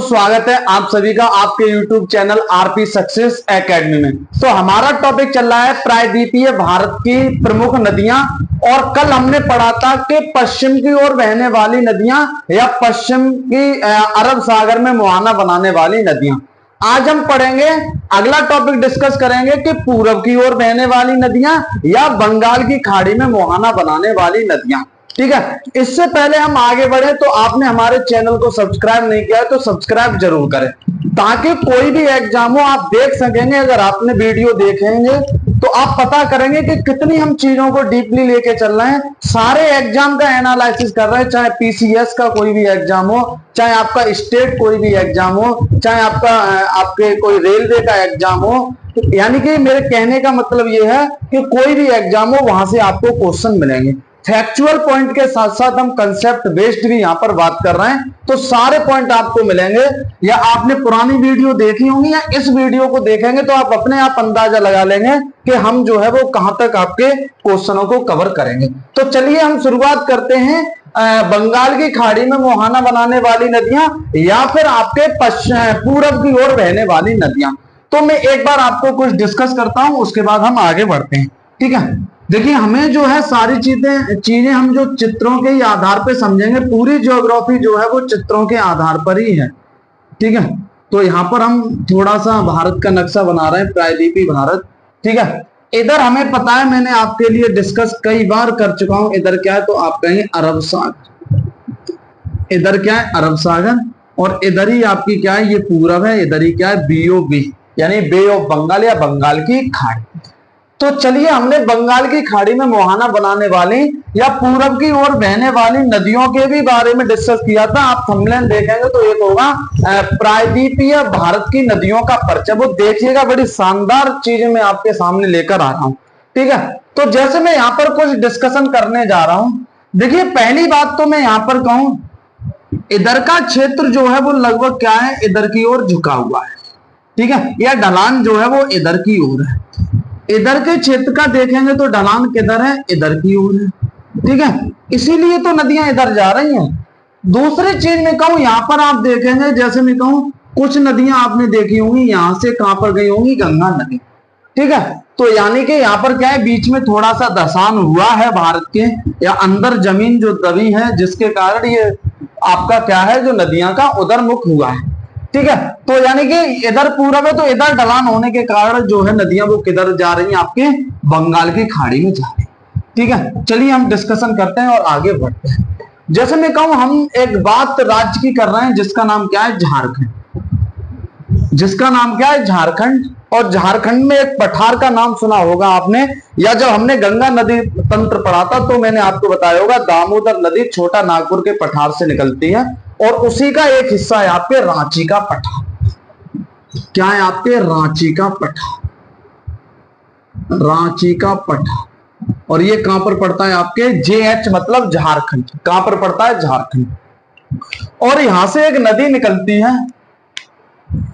स्वागत है आप सभी का आपके YouTube channel RP success academy में। तो हमारा टॉपिक चल रहा है प्रायद्वीपीय भारत की प्रमुख नदियां। और कल हमने पढ़ा था कि पश्चिम की ओर बहने वाली नदियां या पश्चिम की अरब सागर में मुहाना बनाने वाली नदियां। आज हम पढ़ेंगे, अगला टॉपिक डिस्कस करेंगे कि पूरब की ओर बहने वाली नदियां या बंगाल की खाड़ी में मुहाना बनाने वाली नदियां। ठीक है, इससे पहले हम आगे बढ़े तो आपने हमारे चैनल को सब्सक्राइब नहीं किया तो सब्सक्राइब जरूर करें, ताकि कोई भी एग्जाम हो आप देख सकेंगे। अगर आपने वीडियो देखेंगे तो आप पता करेंगे कि कितनी हम चीजों को डीपली लेके चल रहे हैं। सारे एग्जाम का एनालिसिस कर रहे हैं, चाहे पीसीएस का कोई भी एग्जाम हो, चाहे आपका स्टेट कोई भी एग्जाम हो, चाहे आपके कोई रेलवे का एग्जाम हो। यानी कि मेरे कहने का मतलब यह है कि कोई भी एग्जाम हो वहां से आपको क्वेश्चन मिलेंगे। फैक्चुअल पॉइंट के साथ साथ हम कंसेप्ट बेस्ड भी यहां पर बात कर रहे हैं, तो सारे पॉइंट आपको मिलेंगे। या आपने पुरानी वीडियो देखी होंगी या इस वीडियो को देखेंगे तो आप अपने आप अंदाजा लगा लेंगे कि हम जो है वो कहां तक आपके क्वेश्चनों को कवर करेंगे। तो चलिए हम शुरुआत करते हैं बंगाल की खाड़ी में मुहाना बनाने वाली नदियां या फिर आपके पूरब की ओर बहने वाली नदियां। तो मैं एक बार आपको कुछ डिस्कस करता हूं, उसके बाद हम आगे बढ़ते हैं। ठीक है, देखिए हमें जो है सारी चीजें हम जो चित्रों के ही आधार पर समझेंगे। पूरी ज्योग्राफी जो है वो चित्रों के आधार पर ही है। ठीक है, तो यहाँ पर हम थोड़ा सा भारत का नक्शा बना रहे हैं, प्रायद्वीपीय भारत। ठीक है, इधर हमें पता है, मैंने आपके लिए डिस्कस कई बार कर चुका हूं। इधर क्या है तो आप कहेंगे अरब सागर, इधर क्या है अरब सागर, और इधर ही आपकी क्या है ये पूरब है, इधर ही क्या है बीओबी यानी बे ऑफ बंगाल या बंगाल की खाड़ी। तो चलिए हमने बंगाल की खाड़ी में मुहाना बनाने वाली या पूरब की ओर बहने वाली नदियों के भी बारे में डिस्कस किया था। आप थंबनेल देखेंगे तो एक होगा प्रायद्वीपीय भारत की नदियों का परिचय। वो देखिएगा, बड़ी शानदार चीजें मैं आपके सामने लेकर आ रहा हूं। ठीक है, तो जैसे मैं यहाँ पर कुछ डिस्कशन करने जा रहा हूं, देखिए पहली बात तो मैं यहाँ पर कहूं, इधर का क्षेत्र जो है वो लगभग क्या है, इधर की ओर झुका हुआ है। ठीक है, या ढलान जो है वो इधर की ओर है। इधर के क्षेत्र का देखेंगे तो ढलान किधर है, इधर की ओर है। ठीक है, इसीलिए तो नदियां इधर जा रही हैं। दूसरी चीज मैं कहूं, यहां पर आप देखेंगे, जैसे मैं कहूं कुछ नदियां आपने देखी होंगी, यहां से कहां पर गई होंगी, गंगा नदी। ठीक है, तो यानी कि यहाँ पर क्या है, बीच में थोड़ा सा धंसान हुआ है भारत के, या अंदर जमीन जो दबी है, जिसके कारण ये आपका क्या है जो नदियां का उधर मुख हुआ है। ठीक है, तो यानी कि इधर पूरब है तो इधर ढलान होने के कारण जो है नदियां वो किधर जा रही हैं, आपके बंगाल की खाड़ी में जा रही है। ठीक है, चलिए हम डिस्कशन करते हैं और आगे बढ़ते हैं। जैसे मैं कहूं, हम एक बात राज्य की कर रहे हैं जिसका नाम क्या है, झारखंड। जिसका नाम क्या है, झारखंड। और झारखंड में एक पठार का नाम सुना होगा आपने, या जब हमने गंगा नदी तंत्र पढ़ा था तो मैंने आपको बताया होगा, दामोदर नदी छोटा नागपुर के पठार से निकलती है, और उसी का एक हिस्सा है आपके रांची का पठार। क्या है आपके रांची का पठार, रांची का पठार। और ये कहां पर पड़ता है आपके, जेएच मतलब झारखंड। कहां पर पड़ता है, झारखंड। और यहां से एक नदी निकलती है,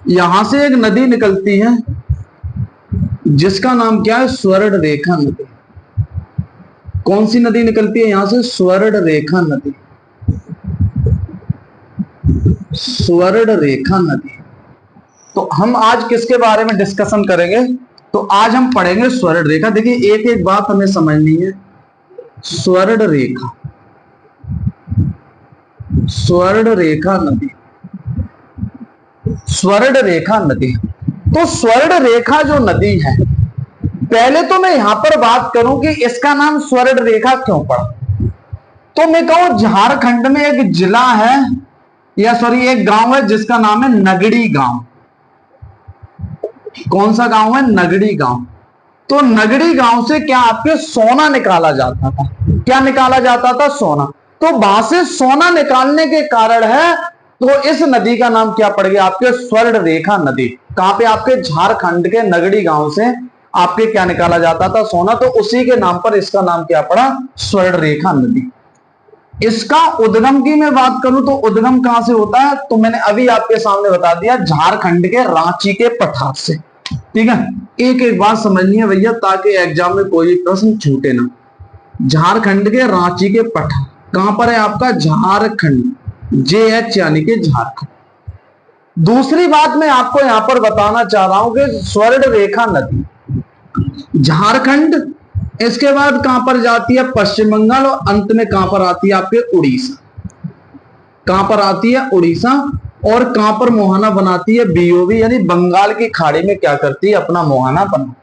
यहां से एक नदी निकलती है जिसका नाम क्या है, स्वर्ण रेखा नदी। कौन सी नदी निकलती है यहां से, स्वर्ण रेखा नदी। स्वर्ण रेखा नदी। तो हम आज किसके बारे में डिस्कशन करेंगे, तो आज हम पढ़ेंगे स्वर्ण रेखा। देखिए एक एक बात हमें समझनी है, स्वर्ण रेखा, स्वर्ण रेखा नदी, स्वर्ण रेखा नदी। तो स्वर्ण रेखा जो नदी है, पहले तो मैं यहां पर बात करूं कि इसका नाम स्वर्ण रेखा क्यों पड़ा। तो मैं कहूं झारखंड में एक जिला है, या सॉरी एक गांव है जिसका नाम है नगड़ी गांव। कौन सा गांव है, नगड़ी गांव। तो नगड़ी गांव से क्या आपके सोना निकाला जाता था। क्या निकाला जाता था, सोना। तो वहां से सोना निकालने के कारण है तो इस नदी का नाम क्या पड़ गया आपके, स्वर्ण रेखा नदी। कहां पे, आपके झारखंड के नगड़ी गांव से आपके क्या निकाला जाता था, सोना। तो उसी के नाम पर इसका नाम क्या पड़ा, स्वर्ण रेखा नदी। इसका उद्गम की मैं बात करूं तो उद्गम कहां से होता है, तो मैंने अभी आपके सामने बता दिया, झारखंड के रांची के पठार से। ठीक है, एक एक बात समझनी है भैया, ताकि एग्जाम में कोई प्रश्न छूटे ना। झारखंड के रांची के पठार कहां पर है आपका, झारखंड, जेएच यानी कि झारखंड। दूसरी बात मैं आपको यहां पर बताना चाह रहा हूं कि स्वर्ण रेखा नदी झारखंड, इसके बाद कहां पर जाती है पश्चिम बंगाल, और अंत में कहां पर आती है आपके उड़ीसा। कहां पर आती है उड़ीसा, और कहां पर मुहाना बनाती है बीओबी, यानी बंगाल की खाड़ी में क्या करती है अपना मुहाना बनाती है।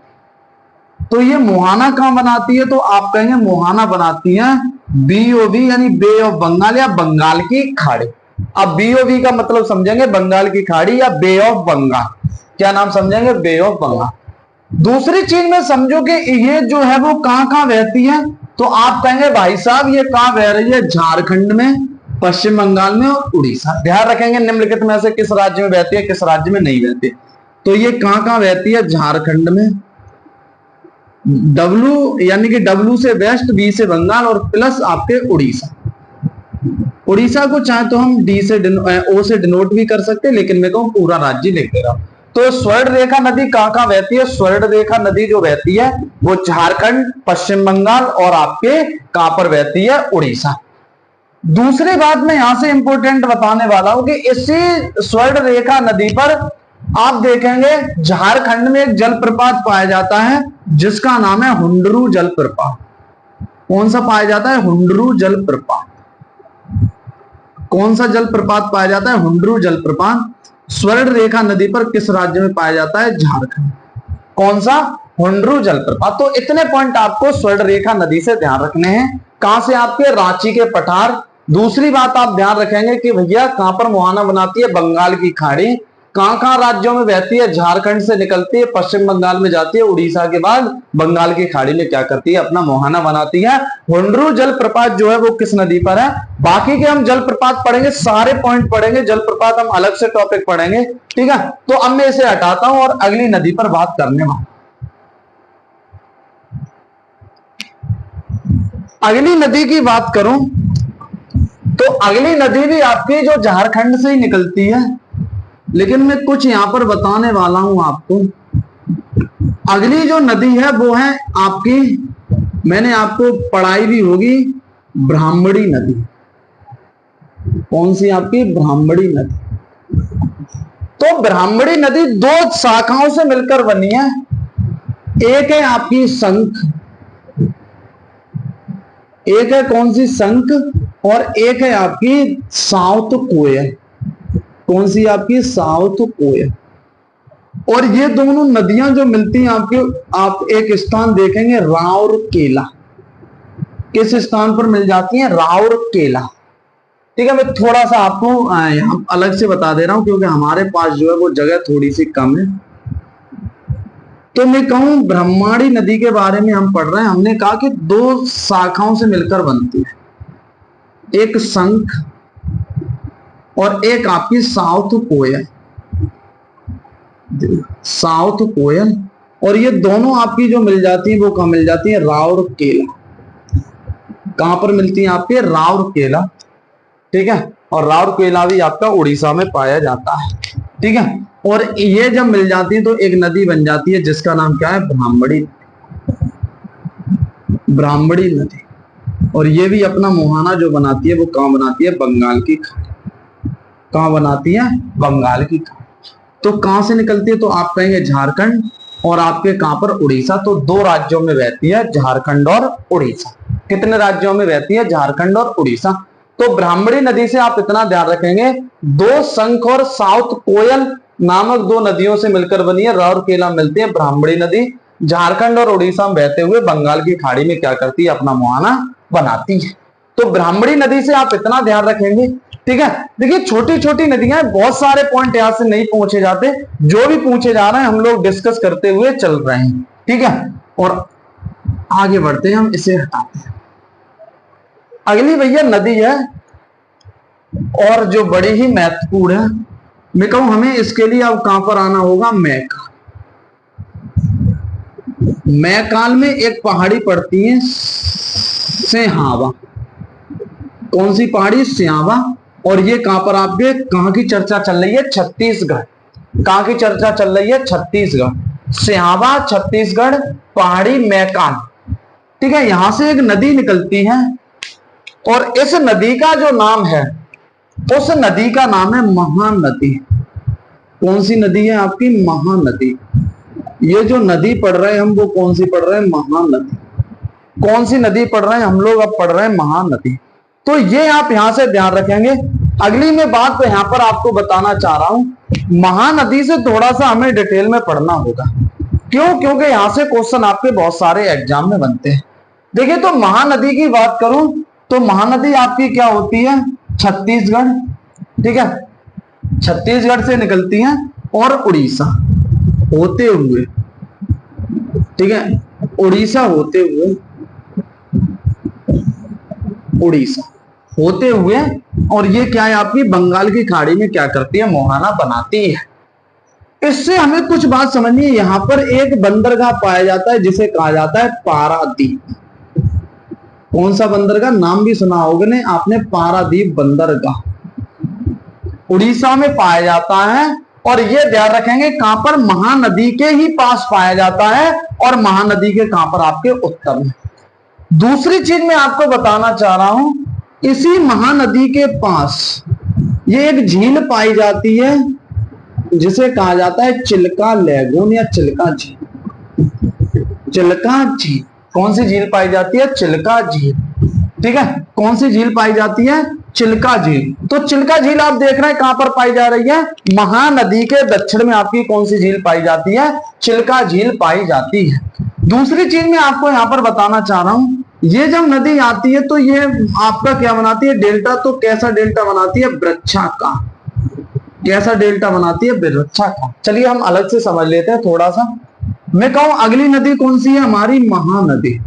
तो ये मुहाना कहां बनाती है, तो आप कहेंगे मुहाना बनाती है बीओबी यानी बे ऑफ बंगाल या बंगाल की खाड़ी। अब बीओबी का मतलब समझेंगे बंगाल की खाड़ी या बे ऑफ बंगाल। क्या नाम समझेंगे? बे ऑफ बंगाल। दूसरी चीज में समझो कि ये जो है वो कहां कहां बहती है, तो आप कहेंगे भाई साहब ये कहां बह रही है? झारखंड में, पश्चिम बंगाल में और उड़ीसा। ध्यान रखेंगे निम्नलिखित में से किस राज्य में बहती है, किस राज्य में नहीं बहती। तो ये कहां कहां बहती है? झारखंड में, डब्लू यानी कि डब्लू से वेस्ट, बी से बंगाल और प्लस आपके उड़ीसा। उड़ीसा को चाहे तो हम डी से ओ से डिनोट भी कर सकते हैं, लेकिन मैं कहूं पूरा राज्य लिख दे रहा हूं। तो स्वर्ण रेखा नदी कहां कहां बहती है? स्वर्ण रेखा नदी जो बहती है वो झारखंड, पश्चिम बंगाल और आपके कहां पर बहती है? उड़ीसा। दूसरी बात मैं यहां से इंपोर्टेंट बताने वाला हूं कि इसी स्वर्ण रेखा नदी पर आप देखेंगे झारखंड में एक जलप्रपात पाया जाता है जिसका नाम है हुंडरू जलप्रपात। कौन सा पाया जाता है? हुंडरू जलप्रपात। कौन सा जलप्रपात पाया जाता है? हुंडरू जलप्रपात स्वर्ण रेखा नदी पर किस राज्य में पाया जाता है? झारखंड। कौन सा? हुंडरू जलप्रपात। तो इतने पॉइंट आपको स्वर्ण रेखा नदी से ध्यान रखने हैं। कहां से? आपके रांची के पठार। दूसरी बात आप ध्यान रखेंगे कि भैया कहां पर मुहाना बनाती है? बंगाल की खाड़ी। कहां कहां राज्यों में बहती है? झारखंड से निकलती है, पश्चिम बंगाल में जाती है, उड़ीसा के बाद बंगाल की खाड़ी में क्या करती है? अपना मुहाना बनाती है। हुंडरू जलप्रपात जो है वो किस नदी पर है? बाकी के हम जलप्रपात पढ़ेंगे, सारे पॉइंट पढ़ेंगे, जलप्रपात हम अलग से टॉपिक पढ़ेंगे, ठीक है। तो अब मैं इसे हटाता हूं और अगली नदी पर बात करने वाला। अगली नदी की बात करूं तो अगली नदी भी आपकी जो झारखंड से ही निकलती है, लेकिन मैं कुछ यहां पर बताने वाला हूं आपको। अगली जो नदी है वो है आपकी, मैंने आपको पढ़ाई भी होगी, ब्राह्मणी नदी। कौन सी? आपकी ब्राह्मणी नदी। तो ब्राह्मणी नदी दो शाखाओं से मिलकर बनी है। एक है आपकी शंख, एक है कौन सी? शंख, और एक है आपकी साउथ कोयल। कौन सी? आपकी साउथ कोयल। और ये दोनों नदियां जो मिलती हैं आपके, आप एक स्थान देखेंगे राउरकेला। किस स्थान पर मिल जाती हैं? राउरकेला, ठीक है। मैं थोड़ा सा आपको यहां अलग से बता दे रहा हूं क्योंकि हमारे पास जो है वो जगह थोड़ी सी कम है। तो मैं कहूं ब्रह्माणी नदी के बारे में हम पढ़ रहे हैं। हमने कहा कि दो शाखाओं से मिलकर बनती है, एक शंख और एक आपकी साउथ कोयल। साउथ कोयल, और ये दोनों आपकी जो मिल जाती है वो कहां मिल जाती है? राउरकेला। कहां पर मिलती है? आपके राउरकेला, ठीक है। और राउरकेला भी आपका उड़ीसा में पाया जाता है, ठीक है। और ये जब मिल जाती है तो एक नदी बन जाती है जिसका नाम क्या है? ब्राह्मणी। ब्राह्मणी नदी। और ये भी अपना मुहाना जो बनाती है वो कहां बनाती है? बंगाल की खाड़ी। कहां बनाती है? बंगाल की खाड़ी। तो कहां से निकलती है? तो आप कहेंगे झारखंड, और आपके कहां पर? उड़ीसा। तो दो राज्यों में बहती है, झारखंड और उड़ीसा। कितने राज्यों में बहती है? झारखंड और उड़ीसा। तो ब्राह्मणी नदी से आप इतना ध्यान रखेंगे, दो शंख और साउथ कोयल नामक दो नदियों से मिलकर बनी है, राउरकेला मिलती है ब्राह्मणी नदी। झारखंड और उड़ीसा में बहते हुए बंगाल की खाड़ी में क्या करती है? अपना मुहाना बनाती है। तो ब्राह्मणी नदी से आप इतना ध्यान रखेंगे, ठीक है। देखिए छोटी छोटी नदियां, बहुत सारे पॉइंट यहां से नहीं पूछे जाते, जो भी पूछे जा रहे हैं हम लोग डिस्कस करते हुए चल रहे हैं, ठीक है। और आगे बढ़ते हैं, हम इसे हटाते हैं। अगली भैया नदी है और जो बड़ी ही महत्वपूर्ण है, मैं कहूं हमें इसके लिए अब कहां पर आना होगा? मैकाल। मैकाल में एक पहाड़ी पड़ती है सिहावा। कौन सी पहाड़ी? सिहावा। और ये कहां पर आपके, कहां की चर्चा चल रही है? छत्तीसगढ़। कहां की चर्चा चल रही है? छत्तीसगढ़। सिहावा, छत्तीसगढ़, पहाड़ी मैकाल, ठीक है। यहां से एक नदी निकलती है और इस नदी का जो नाम है, उस नदी का नाम है महानदी। कौन सी नदी है आपकी? महानदी। ये जो नदी पढ़ रहे हैं हम, वो कौन सी पढ़ रहे हैं? महानदी। कौन सी नदी पढ़ रहे हैं हम लोग? अब पढ़ रहे हैं महानदी। तो ये आप यहां से ध्यान रखेंगे। अगली मैं बात तो यहां पर आपको बताना चाह रहा हूं, महानदी से थोड़ा सा हमें डिटेल में पढ़ना होगा। क्यों? क्योंकि यहां से क्वेश्चन आपके बहुत सारे एग्जाम में बनते हैं। देखिए, तो महानदी की बात करूं तो महानदी आपकी क्या होती है? छत्तीसगढ़, ठीक है, छत्तीसगढ़ से निकलती है और उड़ीसा होते हुए, ठीक है, उड़ीसा होते हुए, उड़ीसा होते हुए, और ये क्या है आपकी? बंगाल की खाड़ी में क्या करती है? मोहाना बनाती है। इससे हमें कुछ बात समझनी है। यहां पर एक बंदरगाह पाया जाता है जिसे कहा जाता है पारादीप। कौन सा बंदरगाह? नाम भी सुना होगा ने आपने, पारादीप बंदरगाह उड़ीसा में पाया जाता है। और ये ध्यान रखेंगे कहां पर? महानदी के ही पास पाया जाता है, और महानदी के कहां पर? आपके उत्तर में। दूसरी चीज मैं आपको बताना चाह रहा हूं, इसी महानदी के पास ये एक झील पाई जाती है जिसे कहा जाता है चिल्का लैगून या चिल्का झील। चिल्का झील। कौन सी झील पाई जाती है? चिल्का झील, ठीक है। कौन सी झील पाई जाती है? चिल्का झील। तो चिल्का झील आप देख रहे हैं कहां पर पाई जा रही है? महानदी के दक्षिण में आपकी कौन सी झील पाई जाती है? चिल्का झील पाई जाती है। दूसरी चीज मैं आपको यहां पर बताना चाह रहा हूं, ये जब नदी आती है तो ये आपका क्या बनाती है? डेल्टा। तो कैसा डेल्टा बनाती है? वृक्षाकार। कैसा डेल्टा बनाती है? वृक्षाकार। चलिए हम अलग से समझ लेते हैं थोड़ा सा। मैं कहूं अगली नदी कौन सी है हमारी? महानदी।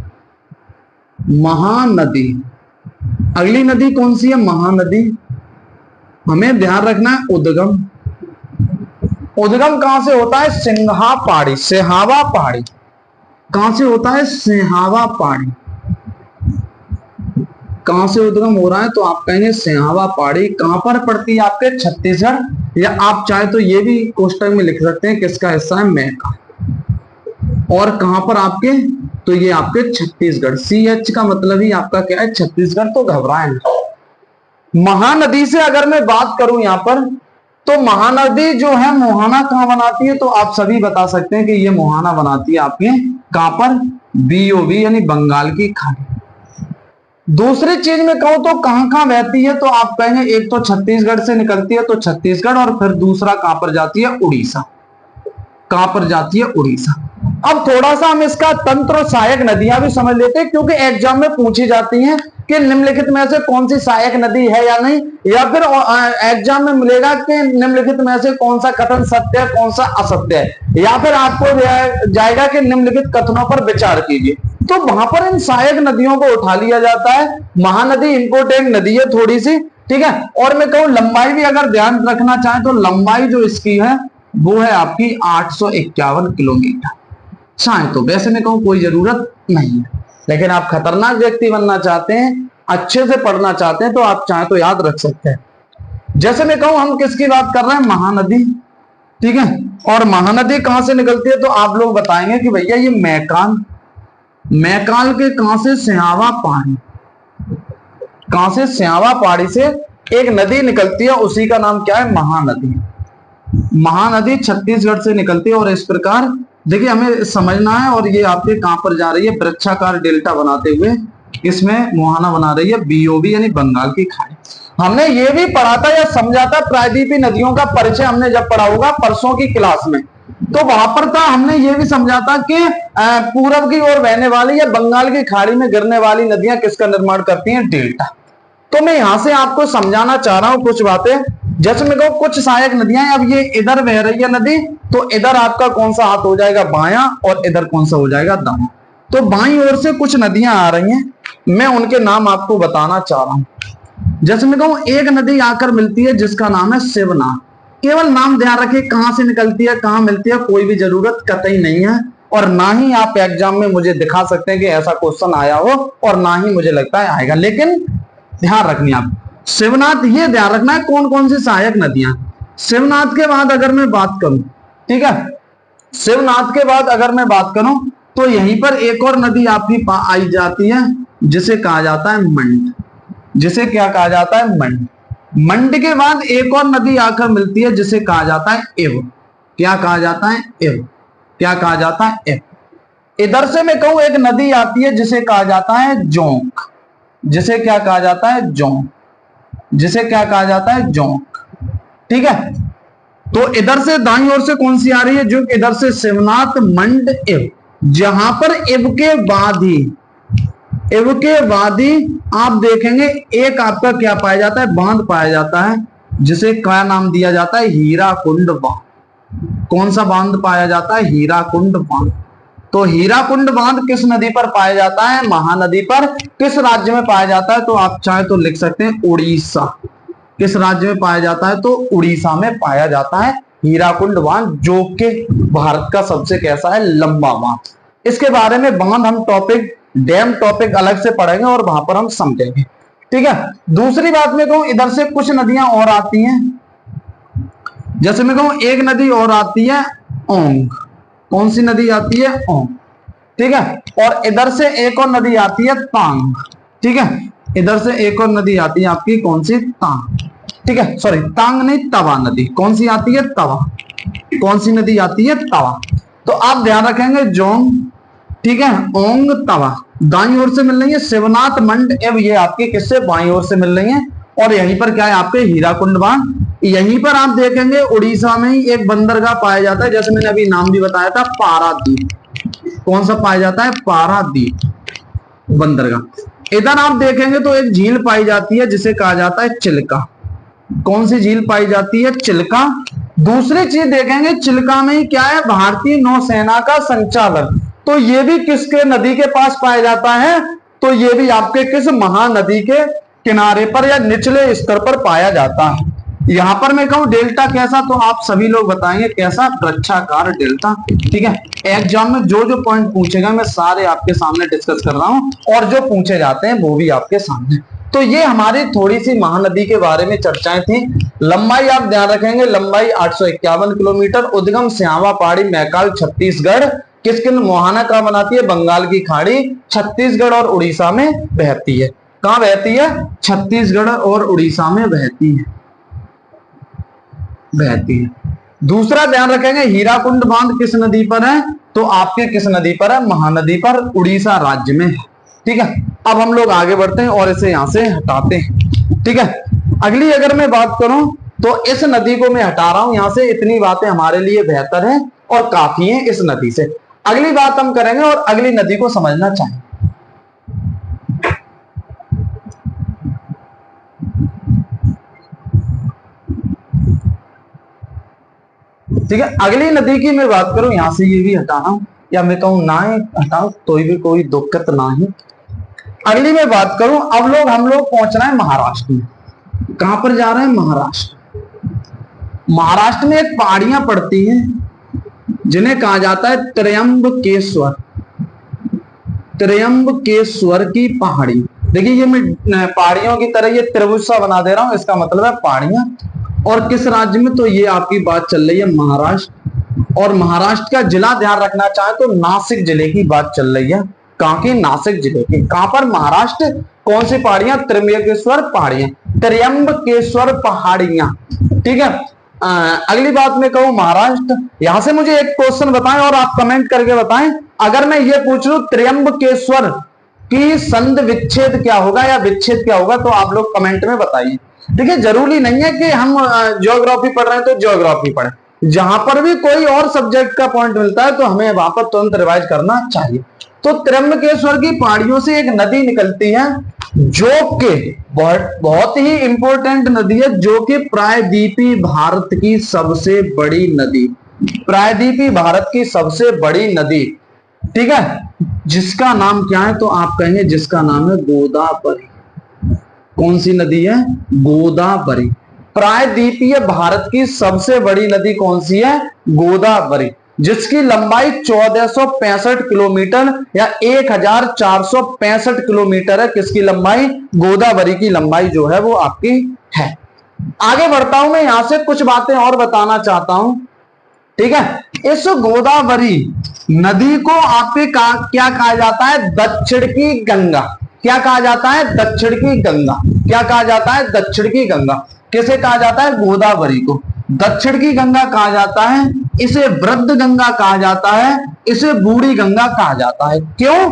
महानदी। अगली नदी कौन सी है? महानदी। हमें ध्यान रखना है उद्गम। उद्गम कहां से होता है? सिंहा पहाड़ी, सिहावा पहाड़ी। कहां से होता है? सिहावा पहाड़ी। कहां से उद्गम हो रहा है? तो आप कहेंगे सिहावा पहाड़ी। कहां पर पड़ती है? आपके छत्तीसगढ़, या आप चाहे तो ये भी कोष्टक में लिख सकते हैं किसका हिस्सा है? मैका। और कहां पर आपके? तो ये आपके छत्तीसगढ़। CH का मतलब ही आपका क्या है? छत्तीसगढ़। तो घबराए ना। महानदी से अगर मैं बात करूं यहां पर, तो महानदी जो है मोहाना कहां बनाती है? तो आप सभी बता सकते हैं कि ये मोहाना बनाती है आपके कहां पर? BOB यानी बंगाल की खाड़ी। दूसरी चीज में कहूं तो कहां कहां बहती है? तो आप कहेंगे एक तो छत्तीसगढ़ से निकलती है, तो छत्तीसगढ़, और फिर दूसरा कहां पर जाती है? उड़ीसा। कहां पर जाती है? उड़ीसा। अब थोड़ा सा हम इसका तंत्र और सहायक नदियां भी समझ लेते हैं, क्योंकि एग्जाम में पूछी जाती हैं कि निम्नलिखित में से कौन सी सहायक नदी है या नहीं, या फिर एग्जाम में मिलेगा कि निम्नलिखित में से कौन सा कथन सत्य है, कौन सा असत्य है, या फिर आपको जाएगा कि निम्नलिखित कथनों पर विचार कीजिए। तो वहां पर इन सहायक नदियों को उठा लिया जाता है। महानदी इंपोर्टेंट नदी है थोड़ी सी, ठीक है। और मैं कहूं लंबाई भी अगर ध्यान रखना चाहें तो लंबाई जो इसकी है वो है आपकी 851 किलोमीटर। चाहे तो वैसे मैं कहूं कोई जरूरत नहीं है, लेकिन आप खतरनाक व्यक्ति बनना चाहते हैं, अच्छे से पढ़ना चाहते हैं, तो आप चाहे तो याद रख सकते हैं। जैसे मैं कहूं हम किसकी बात कर रहे हैं? महानदी, ठीक है। और महानदी कहां से निकलती है? तो आप लोग बताएंगे कि भैया ये मैकाल। मैकाल के कहां से? सिहावा पहाड़ी। कहां से? सिहावा पहाड़ी से एक नदी निकलती है, उसी का नाम क्या है? महानदी। महानदी छत्तीसगढ़ से निकलती है। और इस प्रकार देखिए हमें समझना है, और ये आपके कहां पर जा रही है? वृक्षाकार डेल्टा बनाते हुए इसमें मोहाना बना रही है BOB यानी बंगाल की खाड़ी। हमने ये भी पढ़ा था या समझा था, प्रायद्वीपीय नदियों का परिचय हमने जब पढ़ा होगा परसों की क्लास में, तो वहां पर था हमने ये भी समझा था कि पूरब की ओर बहने वाली या बंगाल की खाड़ी में गिरने वाली नदियां किसका निर्माण करती हैं? डेल्टा। तो मैं यहां से आपको समझाना चाह रहा हूं कुछ बातें। जैसे मैं कहूं कुछ सहायक नदियां, अब ये इधर बह रही है नदी, तो इधर आपका कौन सा हाथ हो जाएगा? बायां, और इधर कौन सा हो जाएगा? दायां। तो बाईं ओर से कुछ नदियां आ रही हैं, मैं उनके नाम आपको बताना चाह रहा हूं। जैसे मैं कहूं एक नदी आकर मिलती है जिसका नाम है शिवनाथ। केवल नाम ध्यान रखिए, कहां से निकलती है, कहां मिलती है, कोई भी जरूरत कतई नहीं है, और ना ही आप एग्जाम में मुझे दिखा सकते हैं कि ऐसा क्वेश्चन आया हो, और ना ही मुझे लगता है आएगा। लेकिन ध्यान रखनी आप शिवनाथ, ये ध्यान रखना है कौन कौन सी सहायक नदियां। शिवनाथ के बाद अगर मैं बात करूं, ठीक है, शिवनाथ के बाद अगर मैं बात करूं तो यहीं पर एक और नदी आपकी आई जाती है जिसे कहा जाता है मंड। जिसे क्या कहा जाता है? मंड। मंड के बाद एक और नदी आकर मिलती है जिसे कहा जाता है इव। क्या कहा जाता है? इव। क्या कहा जाता है? इव। इधर से मैं कहूं एक नदी आती है जिसे कहा जाता है जोंक। जिसे क्या कहा जाता है? जोंक। जिसे क्या कहा जाता है? जोंक। ठीक है, तो इधर से दाईं ओर से कौन सी आ रही है? जो इधर से शिवनाथ, मंड, इव। जहां पर इव के बाद ही आप देखेंगे एक आपका क्या पाया जाता है? बांध पाया जाता है, जिसे क्या नाम दिया जाता है? हीराकुंड बांध। कौन सा बांध पाया जाता है? हीराकुंड बांध। तो हीराकुंड बांध किस नदी पर पाया जाता है? महानदी पर। किस राज्य में पाया जाता है? तो आप चाहे तो लिख सकते हैं उड़ीसा। किस राज्य में पाया जाता है? तो उड़ीसा में पाया जाता है हीराकुंड बांध, जो कि भारत का सबसे कैसा है? लंबा बांध। इसके बारे में बांध हम टॉपिक, डैम टॉपिक अलग से पढ़ेंगे और वहां पर हम समझेंगे। ठीक है, दूसरी बात में कहूं इधर से कुछ नदियां और आती हैं। जैसे मैं कहूं एक नदी और आती है ओंग। कौन सी नदी आती है? ओंग। ठीक है, और इधर से एक और नदी आती है तांग। ठीक है, इधर से एक और नदी आती है आपकी, कौन सी? तांग। ठीक है, सॉरी तांग नहीं, तवा नदी। कौन सी आती है? तवा। कौन सी नदी आती है? तवा। तो आप ध्यान रखेंगे जोंग, ठीक है, ओंग, तवा दाईं ओर से मिल रही है। शिवनाथ, मंड, एव ये आपके किससे? बाईं ओर से मिल रही है। और यहीं पर क्या है आपके? हीराकुंड बांध। यहीं पर आप देखेंगे उड़ीसा में ही एक बंदरगाह पाया जाता है, जैसे मैंने अभी नाम भी बताया था, पारादीप। कौन सा पाया जाता है? पारादीप बंदरगाह। इधर आप देखेंगे तो एक झील पाई जाती है जिसे कहा जाता है चिल्का। कौन सी झील पाई जाती है? चिल्का। दूसरी चीज देखेंगे चिल्का में ही क्या है? भारतीय नौसेना का संचालन। तो ये भी किसके नदी के पास पाया जाता है? तो ये भी आपके किस? महानदी के किनारे पर या निचले स्तर पर पाया जाता है। यहां पर मैं कहूं डेल्टा कैसा, तो आप सभी लोग बताएंगे कैसा? वृक्षाकार डेल्टा। ठीक है, एग्जाम में जो जो पॉइंट पूछेगा मैं सारे आपके सामने डिस्कस कर रहा हूं, और जो पूछे जाते हैं वो भी आपके सामने। तो ये हमारी थोड़ी सी महानदी के बारे में चर्चाएं थी। लंबाई आप ध्यान रखेंगे, लंबाई 851 किलोमीटर। उद्गम श्यामा पहाड़ी, मैकाल, छत्तीसगढ़। किसके? मोहाना कहां बनाती है? बंगाल की खाड़ी, छत्तीसगढ़ और उड़ीसा में बहती है। कहां बहती है? छत्तीसगढ़ और उड़ीसा में बहती है। दूसरा ध्यान रखेंगे हीराकुंड बांध किस नदी पर है? तो आपके किस नदी पर है? महानदी पर, उड़ीसा राज्य में है। ठीक है, अब हम लोग आगे बढ़ते हैं और इसे यहां से हटाते हैं। ठीक है, अगली अगर मैं बात करूं तो इस नदी को मैं हटा रहा हूं यहां से। इतनी बातें हमारे लिए बेहतर है और काफी है इस नदी से। अगली बात हम करेंगे और अगली नदी को समझना चाहेंगे। ठीक है, अगली नदी की मैं बात करूं, यहां से ये भी हटाना या मैं कहूं ना हटाऊं तो भी कोई दिक्कत ना ही। अगली मैं बात करूं, अब हम लोग पहुंच रहे हैं महाराष्ट्र में। कहां पर जा रहे हैं? महाराष्ट्र। महाराष्ट्र में एक पहाड़ियां पड़ती हैं जिन्हें कहा जाता है त्र्यंबकेश्वर। त्र्यंबकेश्वर की पहाड़ी। देखिए ये मैं पहाड़ियों की तरह ये त्रिभुज सा बना दे रहा हूं, इसका मतलब है पहाड़ियां। और किस राज्य में? तो ये आपकी बात चल रही है महाराष्ट्र। और महाराष्ट्र का जिला ध्यान रखना चाहे तो नासिक जिले की बात चल रही है। कहां की? नासिक जिले की। कहां पर? महाराष्ट्र। कौन सी पहाड़ियां? त्र्यंबकेश्वर पहाड़ियां, त्र्यंबकेश्वर पहाड़ियां। ठीक है, अगली बात में कहूं महाराष्ट्र। यहां से मुझे एक क्वेश्चन बताएं और आप कमेंट करके बताएं, अगर मैं ये पूछ लूं त्र्यंबकेश्वर की संधि विच्छेद क्या होगा या विच्छेद क्या होगा, तो आप लोग कमेंट में बताइए। देखिए जरूरी नहीं है कि हम ज्योग्राफी पढ़ रहे हैं तो ज्योग्राफी पढ़े, जहां पर भी कोई और सब्जेक्ट का पॉइंट मिलता है तो हमें वहां पर तुरंत रिवाइज करना चाहिए। तो त्र्यंबकेश्वर की पहाड़ियों से एक नदी निकलती है जो कि बहुत ही इंपॉर्टेंट नदी है, जो कि प्रायद्वीपीय भारत की सबसे बड़ी नदी, प्रायद्वीपीय भारत की सबसे बड़ी नदी। ठीक है, जिसका नाम क्या है? तो आप कहेंगे जिसका नाम है गोदावरी। कौन सी नदी है? गोदावरी। प्रायद्वीपीय भारत की सबसे बड़ी नदी कौन सी है? गोदावरी, जिसकी लंबाई 1465 किलोमीटर या 1465 किलोमीटर है। किसकी लंबाई? गोदावरी की लंबाई जो है वो आपकी है। आगे बढ़ता हूं मैं, यहां से कुछ बातें और बताना चाहता हूं। ठीक है, इस गोदावरी नदी को आपके क्या कहा जाता है? दक्षिण की गंगा। क्या कहा जाता है? दक्षिण की गंगा। क्या कहा जाता है? दक्षिण की गंगा। किसे कहा जाता है? गोदावरी को। दक्षिण की गंगा कहा जाता है, इसे वृद्ध गंगा कहा जाता है, इसे बूढ़ी गंगा कहा जाता है। क्यों?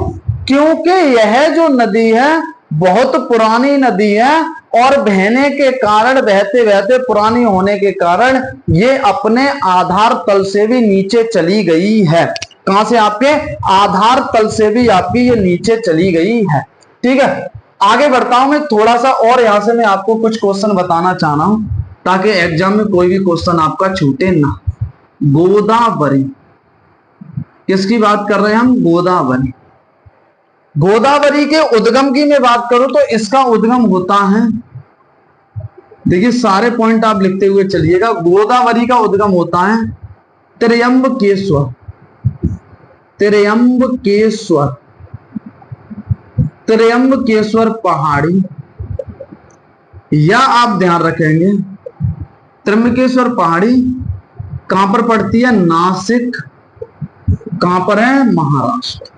क्योंकि यह जो नदी है बहुत पुरानी नदी है और बहने के कारण, बहते बहते पुरानी होने के कारण ये अपने आधार तल से भी नीचे चली गई है। कहां से? आपके आधार तल से भी आपकी ये नीचे चली गई है। ठीक है, आगे बढ़ता हूं मैं थोड़ा सा, और यहां से मैं आपको कुछ क्वेश्चन बताना चाह रहा हूं ताकि एग्जाम में कोई भी क्वेश्चन आपका छूटे ना। गोदावरी, किसकी बात कर रहे हैं हम? गोदावरी। गोदावरी के उद्गम की मैं बात करूं तो इसका उद्गम होता है, देखिए सारे पॉइंट आप लिखते हुए चलिएगा। गोदावरी का उद्गम होता है त्र्यंबकेश्वर, त्र्यंबकेश्वर, त्र्यंबकेश्वर पहाड़ी, या आप ध्यान रखेंगे त्र्यंबकेश्वर पहाड़ी कहां पर पड़ती है? नासिक। कहां पर है? महाराष्ट्र।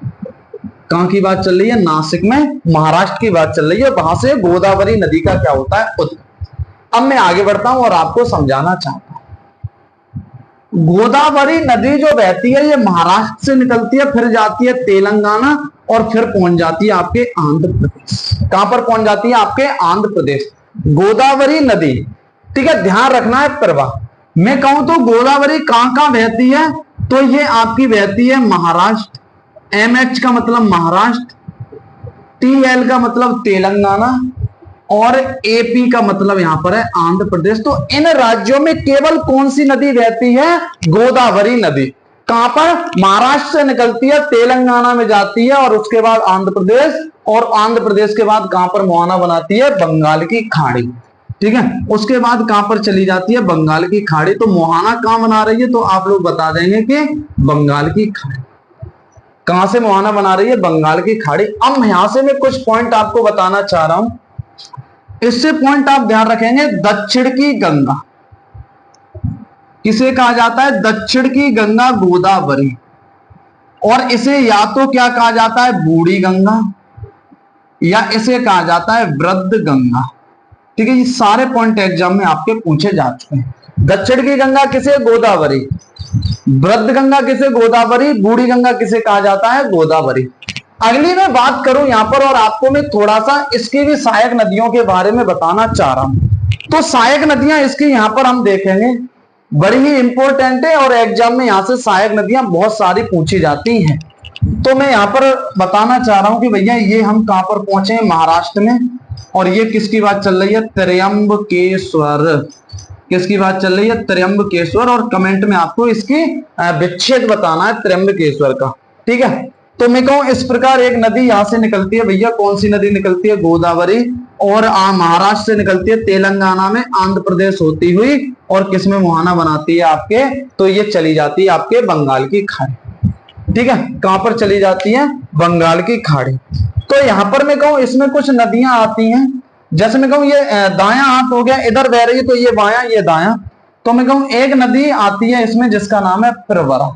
कहां की बात चल रही है? नासिक में, महाराष्ट्र की बात चल रही है। वहां से गोदावरी नदी का क्या होता है? उद्गम। अब मैं आगे बढ़ता हूं और आपको समझाना चाहता हूं। गोदावरी नदी जो बहती है ये महाराष्ट्र से निकलती है, फिर जाती है तेलंगाना और फिर पहुंच जाती है आपके आंध्र प्रदेश। कहां पर पहुंच जाती है? आपके आंध्र प्रदेश। गोदावरी नदी, ठीक है, ध्यान रखना है प्रवाह। मैं कहूं तो गोदावरी कहां कहां बहती है? तो ये आपकी बहती है महाराष्ट्र, MH का मतलब महाराष्ट्र, TL का मतलब तेलंगाना और AP का मतलब यहां पर है आंध्र प्रदेश। तो इन राज्यों में केवल कौन सी नदी बहती है? गोदावरी नदी। कहां पर? महाराष्ट्र से निकलती है, तेलंगाना में जाती है और उसके बाद आंध्र प्रदेश, और आंध्र प्रदेश के बाद कहां पर मुहाना बनाती है? बंगाल की खाड़ी। ठीक है, उसके बाद कहां पर चली जाती है? बंगाल की खाड़ी। तो मुहाना कहां बना रही है? तो आप लोग बता देंगे कि बंगाल की खाड़ी। कहां से मुहाना बना रही है? बंगाल की खाड़ी। अब यहां से मैं कुछ पॉइंट आपको बताना चाह रहा हूं, इससे पॉइंट आप ध्यान रखेंगे। दक्षिण की गंगा किसे कहा जाता है? दक्षिण की गंगा गोदावरी, और इसे या तो क्या कहा जाता है? बूढ़ी गंगा, या इसे कहा जाता है वृद्ध गंगा। ठीक है, ये सारे पॉइंट एग्जाम में आपके पूछे जा चुके हैं। दक्षिण की गंगा किसे? गोदावरी। वृद्ध गंगा किसे? गोदावरी। बूढ़ी गंगा किसे कहा जाता है? गोदावरी। अगली मैं बात करूं यहां पर, और आपको मैं थोड़ा सा इसकी भी सहायक नदियों के बारे में बताना चाह रहा हूं। तो सहायक नदियां इसकी यहां पर हम देखेंगे, बड़ी ही इंपॉर्टेंट है और एग्जाम में यहां से सहायक नदियां बहुत सारी पूछी जाती हैं। तो मैं यहां पर बताना चाह रहा हूं कि भैया ये हम कहां पर पहुंचे हैं? महाराष्ट्र में। और ये किसकी बात चल रही है? त्र्यंबकेश्वर। किसकी बात चल रही है? त्र्यंबकेश्वर। और कमेंट में आपको इसकी विच्छेद बताना है त्र्यंबकेश्वर का। ठीक है, तो मैं कहूं इस प्रकार एक नदी यहां से निकलती है भैया। कौन सी नदी निकलती है? गोदावरी। और महाराष्ट्र से निकलती है तेलंगाना में, आंध्र प्रदेश होती हुई, और किसमें मुहाना बनाती है आपके? तो ये चली जाती है आपके बंगाल की खाड़ी। ठीक है, कहां पर चली जाती है? बंगाल की खाड़ी। तो यहां पर मैं कहूं इसमें कुछ नदियां आती हैं, जैसे मैं कहूं ये दायां हाथ हो गया, इधर बह रही है तो ये बायां, ये दायां। तो मैं कहूं एक नदी आती है इसमें जिसका नाम है प्रवरा।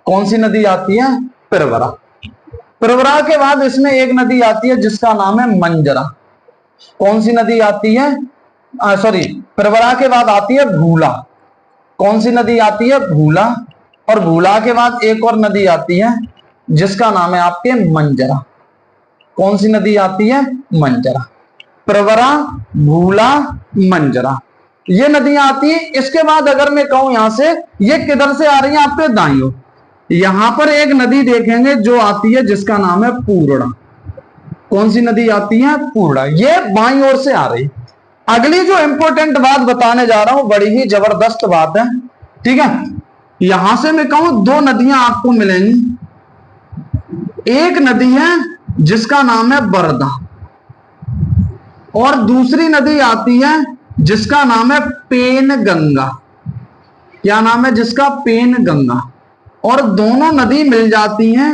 कौन सी नदी आती है? प्रवरा। प्रवरा के बाद इसमें एक नदी आती है जिसका नाम है मंजरा। कौन सी नदी आती है? सॉरी, प्रवरा के बाद आती है भूला। कौन सी नदी आती है? भूला। और भूला के बाद एक और नदी आती है जिसका नाम है आपके मंजरा। कौन सी नदी आती है? मंजरा। प्रवरा, भूला, मंजरा, ये नदियां आती है। इसके बाद अगर मैं कहूं यहां से, ये किधर से आ रही है? आपके दाईं ओर। यहां पर एक नदी देखेंगे जो आती है जिसका नाम है पूर्णा। कौन सी नदी आती है? पूर्णा। ये बाईं ओर से आ रही। अगली जो इंपॉर्टेंट बात बताने जा रहा हूं, बड़ी ही जबरदस्त बात है। ठीक है, यहां से मैं कहूं दो नदियां आपको मिलेंगी। एक नदी है जिसका नाम है बरदा, और दूसरी नदी आती है जिसका नाम है पेन गंगा। क्या नाम है जिसका? पेन गंगा। और दोनों नदी मिल जाती हैं।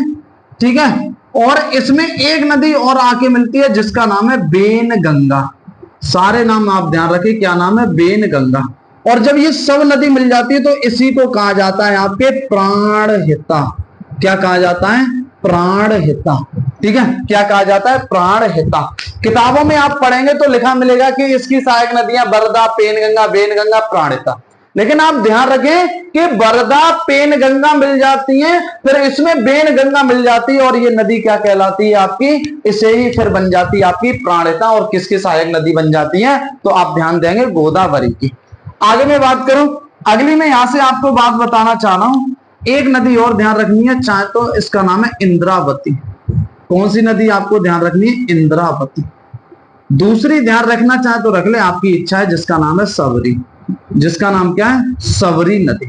ठीक है, और इसमें एक नदी और आके मिलती है जिसका नाम है बेन गंगा। सारे नाम आप ध्यान रखें, क्या नाम है? बेन गंगा। और जब ये सब नदी मिल जाती है तो इसी को कहा जाता है आपके प्राणहिता। क्या कहा जाता है? प्राणहिता। ठीक है, क्या कहा जाता है, प्राणहिता। किताबों में आप पढ़ेंगे तो लिखा मिलेगा कि इसकी सहायक नदियां बरदा, पेनगंगा, वेनगंगा, प्राणहिता। लेकिन आप ध्यान रखें कि बरदा, पेनगंगा मिल जाती है, फिर इसमें वेनगंगा मिल जाती है, और ये नदी क्या कहलाती है आपकी, इसे ही फिर बन जाती है आपकी प्राणहिता। और किसकी सहायक नदी बन जाती है, तो आप ध्यान देंगे गोदावरी की। आगे मैं बात करूं, अगली मैं यहां से आपको बात बताना चाह रहा हूं, एक नदी और ध्यान रखनी है, चाहे तो इसका नाम है इंद्रावती। कौन सी नदी आपको ध्यान रखनी है, इंद्रावती। दूसरी ध्यान रखना चाहे तो रख ले, आपकी इच्छा है, जिसका नाम है सबरी। जिसका नाम क्या है, सबरी नदी।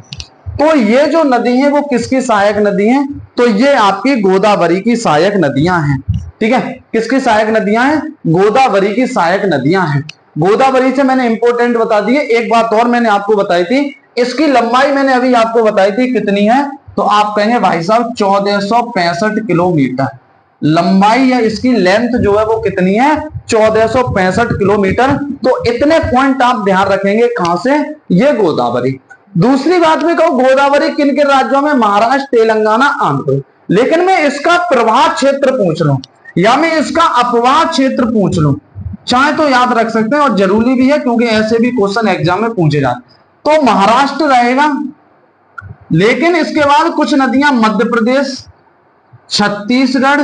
तो ये जो नदी है वो किसकी सहायक नदी है, तो ये आपकी गोदावरी की सहायक नदियां हैं। ठीक है, किसकी सहायक नदियां हैं, गोदावरी की सहायक नदियां हैं। गोदावरी से मैंने इंपोर्टेंट बता दिए। एक बात और मैंने आपको बताई थी, इसकी लंबाई मैंने अभी आपको बताई थी कितनी है, तो आप कहेंगे भाई साहब 1465 किलोमीटर लंबाई है, इसकी लेंथ जो है वो कितनी है, 1465 किलोमीटर। तो इतने पॉइंट आप ध्यान रखेंगे, कहां से, ये गोदावरी। दूसरी बात में कहूं, गोदावरी किन किन राज्यों में, महाराष्ट्र, तेलंगाना, आंध्र प्रदेश। लेकिन मैं इसका प्रवाह क्षेत्र पूछ लूं या मैं इसका अपवाह क्षेत्र पूछ लूं, चाहे तो याद रख सकते हैं, और जरूरी भी है क्योंकि ऐसे भी क्वेश्चन एग्जाम में पूछे जाते। तो महाराष्ट्र रहेगा, लेकिन इसके बाद कुछ नदियां मध्य प्रदेश, छत्तीसगढ़,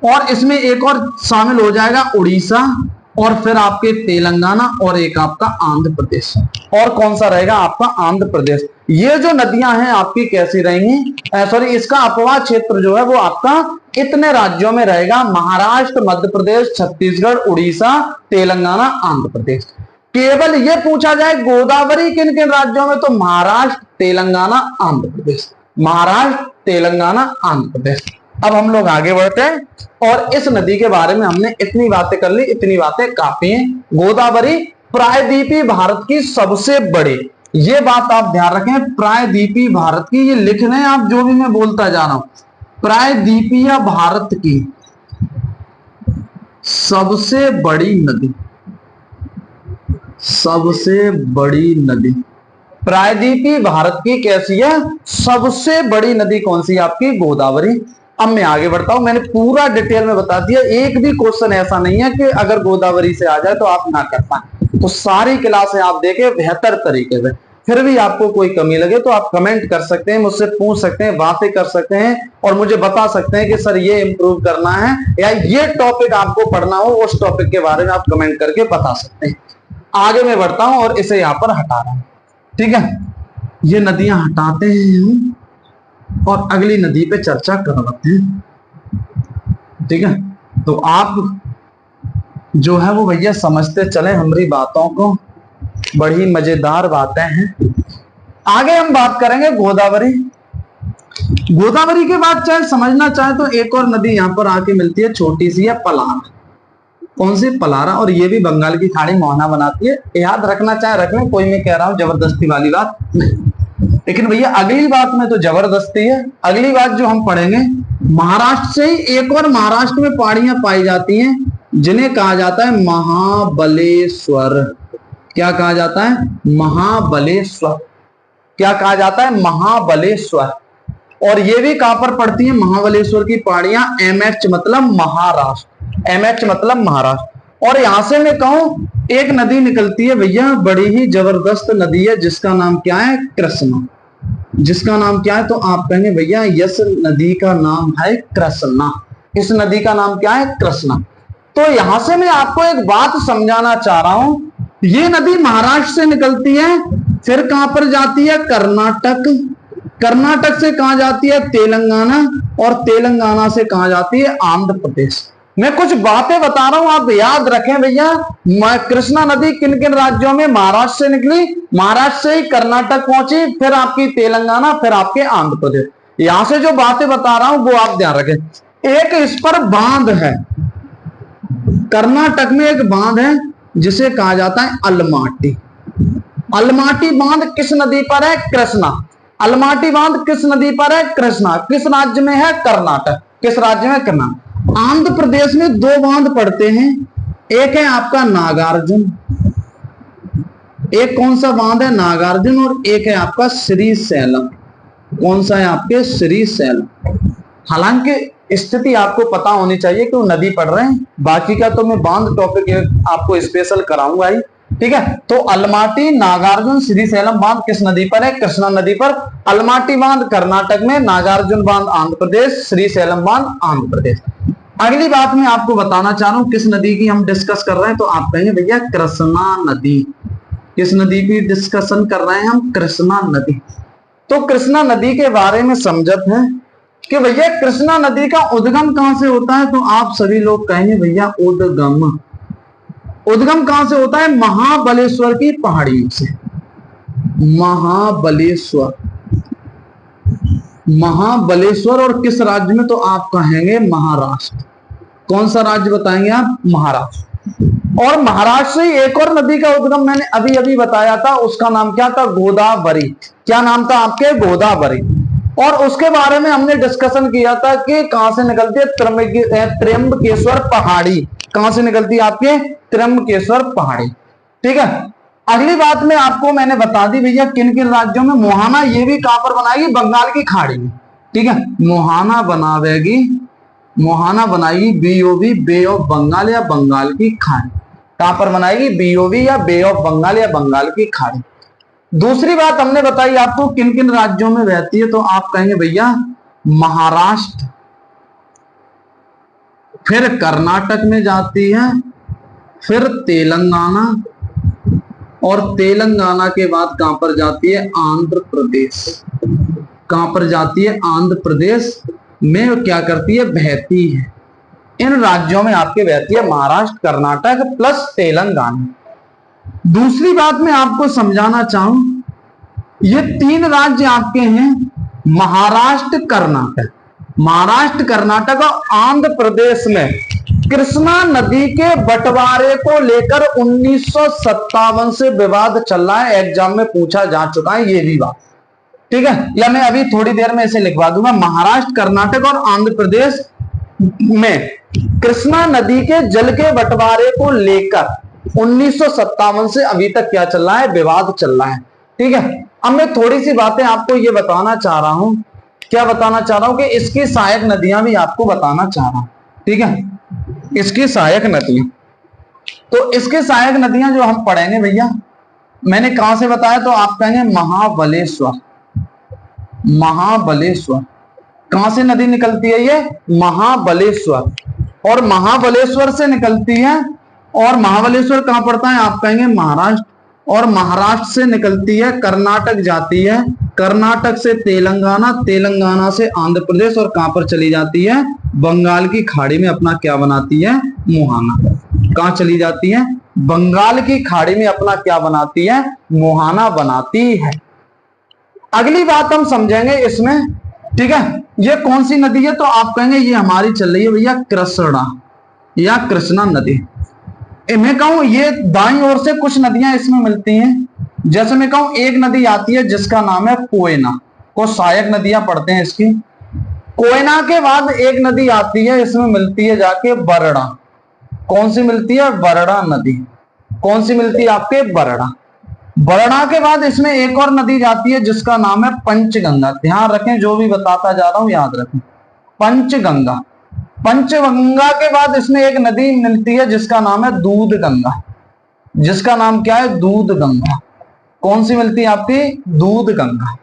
और इसमें एक और शामिल हो जाएगा उड़ीसा, और फिर आपके तेलंगाना, और एक आपका आंध्र प्रदेश। और कौन सा रहेगा आपका, आंध्र प्रदेश। ये जो नदियां हैं आपकी कैसी रहेंगी, सॉरी, इसका अपवाह क्षेत्र जो है वो आपका इतने राज्यों में रहेगा, महाराष्ट्र, मध्य प्रदेश, छत्तीसगढ़, उड़ीसा, तेलंगाना, आंध्र प्रदेश। केवल ये पूछा जाए गोदावरी किन किन राज्यों में, तो महाराष्ट्र, तेलंगाना, आंध्र प्रदेश, महाराष्ट्र, तेलंगाना, आंध्र प्रदेश। अब हम लोग आगे बढ़ते हैं, और इस नदी के बारे में हमने इतनी बातें कर ली, इतनी बातें काफी हैं। गोदावरी प्रायद्वीपीय भारत की सबसे बड़ी, ये बात आप ध्यान रखें, प्रायद्वीपीय भारत की, ये लिख लें आप जो भी मैं बोलता जा रहा हूं, प्रायद्वीपीय भारत की सबसे बड़ी नदी, सबसे बड़ी नदी प्रायद्वीपीय भारत की कैसी है, सबसे बड़ी नदी कौन सी है आपकी, गोदावरी। अब मैं आगे बढ़ता हूं, मैंने पूरा डिटेल में बता दिया, एक भी क्वेश्चन ऐसा नहीं है कि अगर गोदावरी से आ जाए तो आप ना कर पाए। तो सारी क्लासें आप देखें बेहतर तरीके से, फिर भी आपको कोई कमी लगे तो आप कमेंट कर सकते हैं, मुझसे पूछ सकते हैं, बातें कर सकते हैं, और मुझे बता सकते हैं कि सर ये इंप्रूव करना है या ये टॉपिक आपको पढ़ना हो, उस टॉपिक के बारे में आप कमेंट करके बता सकते हैं। आगे मैं बढ़ता हूं और इसे यहां पर हटा रहा हूं। ठीक है, ये नदियां हटाते हैं और अगली नदी पे चर्चा करवाते हैं। ठीक है, तो आप जो है वो भैया समझते चले हमारी बातों को, बड़ी मजेदार बातें हैं। आगे हम बात करेंगे गोदावरी। गोदावरी के बाद चाहे समझना चाहे तो एक और नदी यहां पर आके मिलती है, छोटी सी है, पलारा। कौन सी, पलारा, और ये भी बंगाल की खाड़ी मोहना बनाती है। याद रखना चाहे रख लें, कोई मैं कह रहा हूं जबरदस्ती वाली बात नहीं। लेकिन भैया अगली बात में तो जबरदस्ती है। अगली बात जो हम पढ़ेंगे, महाराष्ट्र से ही एक और महाराष्ट्र में पहाड़ियां पाई जाती हैं जिन्हें कहा जाता है महाबलेश्वर। क्या कहा जाता है, महाबलेश्वर। क्या कहा जाता है, महाबलेश्वर। और ये भी कहां पर पड़ती है, महाबलेश्वर की पहाड़ियां, MH मतलब महाराष्ट्र, MH मतलब महाराष्ट्र। और यहां से मैं कहूं एक नदी निकलती है भैया, बड़ी ही जबरदस्त नदी है, जिसका नाम क्या है, कृष्णा। जिसका नाम क्या है, तो आप कहेंगे भैया यस नदी का नाम है कृष्णा। इस नदी का नाम क्या है, कृष्णा। तो यहां से मैं आपको एक बात समझाना चाह रहा हूं, ये नदी महाराष्ट्र से निकलती है, फिर कहां पर जाती है, कर्नाटक। कर्नाटक से कहां जाती है, तेलंगाना, और तेलंगाना से कहां जाती है, आंध्र प्रदेश। मैं कुछ बातें बता रहा हूं, आप याद रखें भैया। कृष्णा नदी किन किन राज्यों में, महाराष्ट्र से निकली, महाराष्ट्र से ही कर्नाटक पहुंची, फिर आपकी तेलंगाना, फिर आपके आंध्र प्रदेश। यहां से जो बातें बता रहा हूं वो आप ध्यान रखें। एक इस पर बांध है, कर्नाटक में एक बांध है जिसे कहा जाता है अलमाटी। अलमाटी बांध किस नदी पर है, कृष्णा। अलमाटी बांध किस नदी पर है, कृष्णा। किस राज्य में है, कर्नाटक। किस राज्य में, कर्नाटक। आंध्र प्रदेश में दो बांध पड़ते हैं, एक है आपका नागार्जुन, एक कौन सा बांध है, नागार्जुन, और एक है आपका श्रीशैलम। कौन सा है आपके, श्रीशैलम। हालांकि स्थिति आपको पता होनी चाहिए कि वो नदी पढ़ रहे हैं, बाकी का तो मैं बांध टॉपिक आपको स्पेशल कराऊंगा ही। ठीक है, तो अलमाटी नागार्जुन श्रीशैलम बांध किस नदी पर है? कृष्णा नदी पर। अलमाटी बांध कर्नाटक में, नागार्जुन बांध आंध्र प्रदेश, श्रीशैलम बांध आंध्र प्रदेश। अगली बात मैं आपको बताना चाह रहा हूं, किस नदी की हम डिस्कस कर रहे हैं, तो आप कहेंगे भैया कृष्णा नदी। किस नदी की डिस्कशन कर रहे हैं हम? कृष्णा नदी। तो कृष्णा नदी के बारे में समझत है कि भैया कृष्णा नदी का उद्गम कहां से होता है, तो आप सभी लोग कहेंगे भैया उद्गम कहां से होता है? महाबलेश्वर की पहाड़ियों से। महाबलेश्वर और किस राज्य में? तो आप कहेंगे महाराष्ट्र। कौन सा राज्य बताएंगे आप? महाराष्ट्र। और महाराष्ट्र से एक और नदी का उद्गम मैंने अभी अभी बताया था, उसका नाम क्या था? गोदावरी। क्या नाम था आपके? गोदावरी। और उसके बारे में हमने डिस्कशन किया था कि कहां से निकलती है? त्र्यंबकेश्वर पहाड़ी। कहां से निकलती है आपके? त्र्यंबकेश्वर पहाड़ी। ठीक है, अगली बात में आपको मैंने बता दी भैया किन किन राज्यों में मोहाना, ये भी कहां पर बनाएगी? बंगाल की खाड़ी में। ठीक है, मोहाना बनाएगी बीओबी, बे ऑफ बंगाल या बंगाल की खाड़ी। कहां पर बनाएगी? बीओबी या बे ऑफ बंगाल या बंगाल की खाड़ी। दूसरी बात हमने बताई आपको किन किन राज्यों में बहती है, तो आप कहेंगे भैया महाराष्ट्र, फिर कर्नाटक में जाती है, फिर तेलंगाना, और तेलंगाना के बाद कहां पर जाती है? आंध्र प्रदेश। कहां पर जाती है? आंध्र प्रदेश में क्या करती है? बहती है। इन राज्यों में आपके बहती है महाराष्ट्र, कर्नाटक प्लस तेलंगाना। दूसरी बात मैं आपको समझाना चाहूं, ये तीन राज्य आपके हैं महाराष्ट्र, कर्नाटक और आंध्र प्रदेश में कृष्णा नदी के बंटवारे को लेकर 1957 से विवाद चल रहा है। एग्जाम में पूछा जा चुका है ये भी बात। ठीक है, या मैं अभी थोड़ी देर में इसे लिखवा दूंगा। महाराष्ट्र, कर्नाटक और आंध्र प्रदेश में कृष्णा नदी के जल के बंटवारे को लेकर 1957 से अभी तक क्या चल रहा है? विवाद चल रहा है। ठीक है, अब मैं थोड़ी सी बातें आपको ये बताना चाह रहा हूं। क्या बताना चाह रहा हूं? कि इसकी सहायक नदियां भी आपको बताना चाह रहा हूं। ठीक है, इसकी सहायक नदियां, तो इसके सहायक नदियां जो हम पढ़ेंगे भैया, मैंने कहां से बताया? तो आप कहेंगे महाबलेश्वर। कहां से नदी निकलती है? ये महाबलेश्वर। और महाबलेश्वर से निकलती है, और महाबलेश्वर कहां पड़ता है? आप कहेंगे महाराष्ट्र। और महाराष्ट्र से निकलती है, कर्नाटक जाती है, कर्नाटक से तेलंगाना, तेलंगाना से आंध्र प्रदेश, और कहां पर चली जाती है? बंगाल की खाड़ी में अपना क्या बनाती है? मोहाना। कहां चली जाती है? बंगाल की खाड़ी में अपना क्या बनाती है? मोहाना बनाती है। अगली बात हम समझेंगे इसमें। ठीक है, ये कौन सी नदी है? तो आप कहेंगे ये हमारी चल रही है भैया कृष्णा या कृष्णा नदी। मैं कहूं ये दाईं ओर से कुछ नदियां इसमें मिलती हैं। जैसे मैं कहूं एक नदी आती है जिसका नाम है कोयना, को सहायक नदियां पढ़ते हैं इसकी। कोयना के बाद एक नदी आती है, इसमें मिलती है जाके बरड़ा। कौन सी मिलती है? बरड़ा नदी। कौन सी मिलती है आपके? बरड़ा। बरड़ा के बाद इसमें एक और नदी जाती है जिसका नाम है पंचगंगा। ध्यान रखें, जो भी बताता जा रहा हूं याद रखें, पंचगंगा। पंचगंगा के बाद इसमें एक नदी मिलती है जिसका नाम है दूध गंगा। जिसका नाम क्या है? दूध गंगा। कौन सी मिलती है आपकी? दूध गंगा।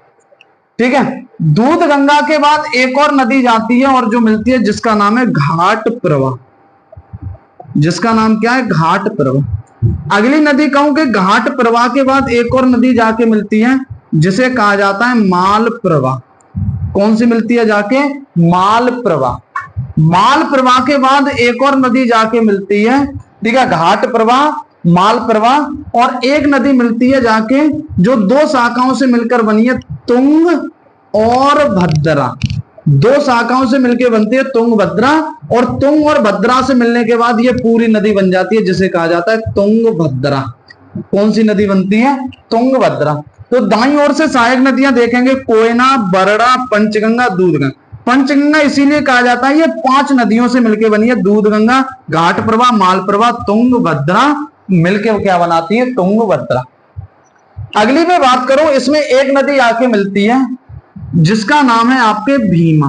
ठीक है, दूध गंगा के बाद एक और नदी जाती है और जो मिलती है जिसका नाम है घाट प्रवाह। जिसका नाम क्या है? घाट प्रवाह। अगली नदी कहूं कि घाट प्रवाह के बाद एक और नदी जाके मिलती है जिसे कहा जाता है माल प्रवाह। कौन सी मिलती है जाके? माल प्रवाह। माल प्रवाह के बाद एक और नदी जाके मिलती है, ठीक है, घाट प्रवाह, माल प्रवाह, और एक नदी मिलती है जाके जो दो शाखाओं से मिलकर बनी है, तुंग और भद्रा। दो शाखाओं से मिलकर बनती है तुंग भद्रा, और तुंग और भद्रा से मिलने के बाद ये पूरी नदी बन जाती है जिसे कहा जाता है तुंग भद्रा। कौन सी नदी बनती है? तुंग भद्रा। तो दाईं ओर से सहायक नदियां देखेंगे कोयना, बरड़ा, पंचगंगा, दूधगंगा। पंचगंगा इसीलिए कहा जाता है ये 5 नदियों से मिलकर बनी है, दूधगंगा, घाट प्रवाह, माल प्रवाह, तुंग भद्रा, मिलकर क्या बनाती है? तुंग भद्रा। अगली में बात करूं, इसमें एक नदी आके मिलती है जिसका नाम है आपके भीमा।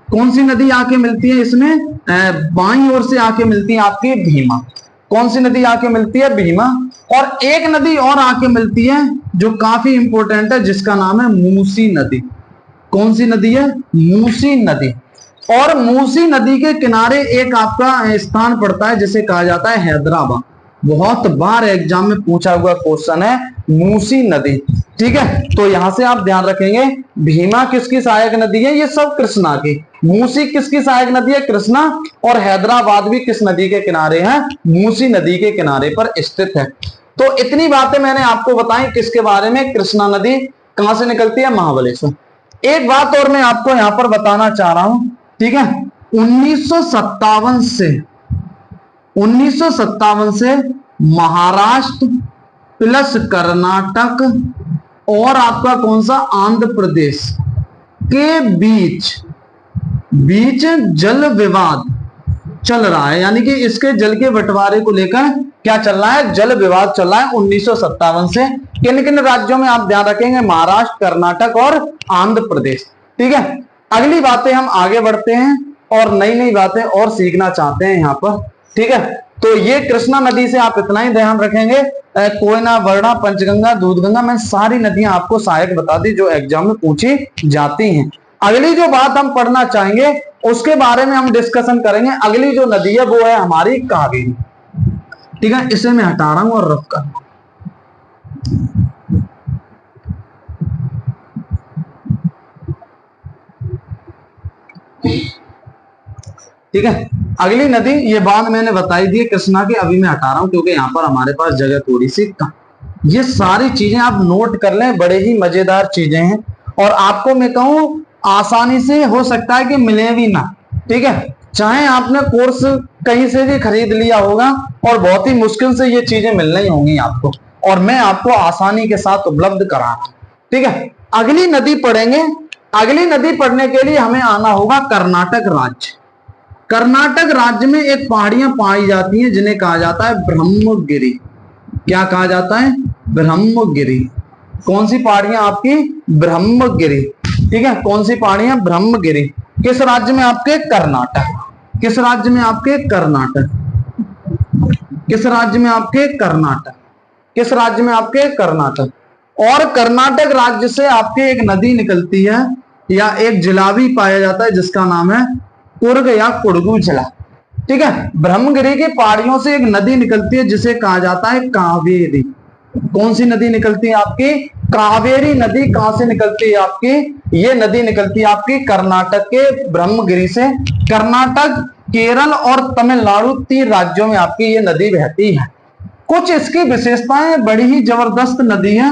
कौन सी नदी आके मिलती है इसमें? बाईं ओर से आके मिलती है आपकी भीमा। कौन सी नदी आके मिलती है? भीमा। और एक नदी और आके मिलती है जो काफी इंपॉर्टेंट है, जिसका नाम है मूसी नदी। कौन सी नदी है? मूसी नदी। और मूसी नदी के किनारे एक आपका स्थान पड़ता है जिसे कहा जाता है हैदराबाद। बहुत बार एग्जाम में पूछा हुआ क्वेश्चन है मूसी नदी। ठीक है, तो यहां से आप ध्यान रखेंगे भीमा किसकी सहायक नदी है? ये सब कृष्णा की। मूसी किसकी सहायक नदी है? कृष्णा। और हैदराबाद भी किस नदी के किनारे है? मूसी नदी के किनारे पर स्थित है। तो इतनी बातें मैंने आपको बताई किसके बारे में? कृष्णा नदी कहां से निकलती है? महाबलेश्वर। एक बात और मैं आपको यहां पर बताना चाह रहा हूं, ठीक है। 1957 से महाराष्ट्र प्लस कर्नाटक और आपका कौन सा? आंध्र प्रदेश के बीच जल विवाद चल रहा है। यानी कि इसके जल के बंटवारे को लेकर क्या चल रहा है? जल विवाद चल रहा है 1957 से। किन किन राज्यों में? आप ध्यान रखेंगे महाराष्ट्र, कर्नाटक और आंध्र प्रदेश। ठीक है, अगली बातें हम आगे बढ़ते हैं और नई नई बातें और सीखना चाहते हैं यहां पर। ठीक है, तो ये कृष्णा नदी से आप इतना ही ध्यान रखेंगे। कोयना, वरुणा, पंचगंगा, दूधगंगा, मैं सारी नदियां आपको सहायक बता दी जो एग्जाम में पूछी जाती हैं। अगली जो बात हम पढ़ना चाहेंगे उसके बारे में हम डिस्कशन करेंगे। अगली जो नदी है वो है हमारी कावेरी। ठीक है, इसे मैं हटा रहा हूं और रफ कर। ठीक है, अगली नदी ये बात मैंने बताई दी कृष्णा की, अभी मैं हटा रहा हूं क्योंकि यहां पर हमारे पास जगह थोड़ी सी कम। ये सारी चीजें आप नोट कर लें, बड़े ही मजेदार चीजें हैं और आपको मैं कहूं आसानी से हो सकता है कि मिले भी ना। ठीक है, चाहे आपने कोर्स कहीं से भी खरीद लिया होगा और बहुत ही मुश्किल से ये चीजें मिलनी ही होंगी आपको, और मैं आपको आसानी के साथ उपलब्ध करा रहा हूं। ठीक है, अगली नदी पढ़ेंगे। अगली नदी पढ़ने के लिए हमें आना होगा कर्नाटक राज्य। कर्नाटक राज्य में एक पहाड़ियां पाई जाती हैं जिन्हें कहा जाता है ब्रह्मगिरी। क्या कहा जाता है? ब्रह्मगिरी। कौन सी पहाड़ियां आपकी? ब्रह्मगिरी। ठीक है, कौन सी पहाड़ियां? ब्रह्मगिरी। किस राज्य में? आपके कर्नाटक। किस राज्य में? आपके कर्नाटक। किस राज्य में? आपके कर्नाटक। किस राज्य में? आपके कर्नाटक। और कर्नाटक राज्य से आपके एक नदी निकलती है या एक जिला भी पाया जाता है जिसका नाम है कुर्ग या कुड़गू जिला। ठीक है, ब्रह्मगिरी की पहाड़ियों से एक नदी निकलती है जिसे कहा जाता है कावेरी। कौन सी नदी निकलती है आपकी? कावेरी नदी। कहां से निकलती है आपकी? ये नदी निकलती है आपकी कर्नाटक के ब्रह्मगिरी से। कर्नाटक, केरल और तमिलनाडु 3 राज्यों में आपकी ये नदी बहती है। कुछ इसकी विशेषताएं, बड़ी ही जबरदस्त नदी है।